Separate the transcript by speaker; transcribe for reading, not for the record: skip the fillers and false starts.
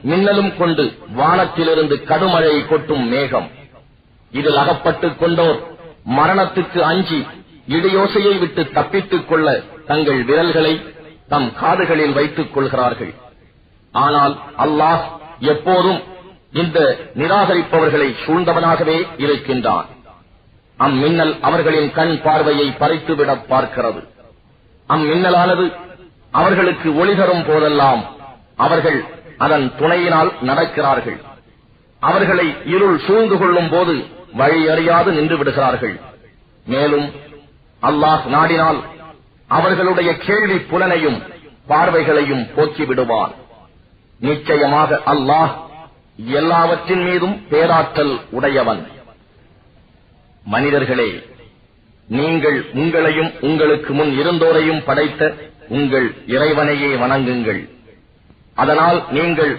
Speaker 1: மின்னலும் கொண்டு வானத்திலிருந்து கடுமழை கொட்டும் மேகம். இதில் அகப்பட்டுக் கொண்டோர் மரணத்துக்கு அஞ்சி இடியோசையை விட்டு தப்பித்துக் கொள்ள தங்கள் விரல்களை தம் காதுகளில் வைத்துக் கொள்கிறார்கள். ஆனால் அல்லாஹ் எப்போதும் இந்த நிராகரிப்பவர்களை சூழ்ந்தவனாகவே இருக்கின்றான். அம்மின்னல் அவர்களின் கண் பார்வையை பறித்துவிட பார்க்கிறது. அம்மின்னலானது அவர்களுக்கு ஒளி தரும் போதெல்லாம் அவர்கள் அதன் துணையினால் நடக்கிறார்கள். அவர்களை இருள் சூழ்ந்து கொள்ளும் போது வழியறியாது நின்று விடுகிறார்கள். மேலும் அல்லாஹ் நாடினால் அவர்களுடைய கேள்வி புலனையும் பார்வைகளையும் போக்கிவிடுவான். நிச்சயமாக அல்லாஹ் எல்லாவற்றின் மீதும் பேராற்றல் உடையவன். மனிதர்களே, நீங்கள் உங்களையும் உங்களுக்கு முன் இருந்தோரையும் படைத்த உங்கள் இறைவனையே வணங்குங்கள். அதனால் நீங்கள்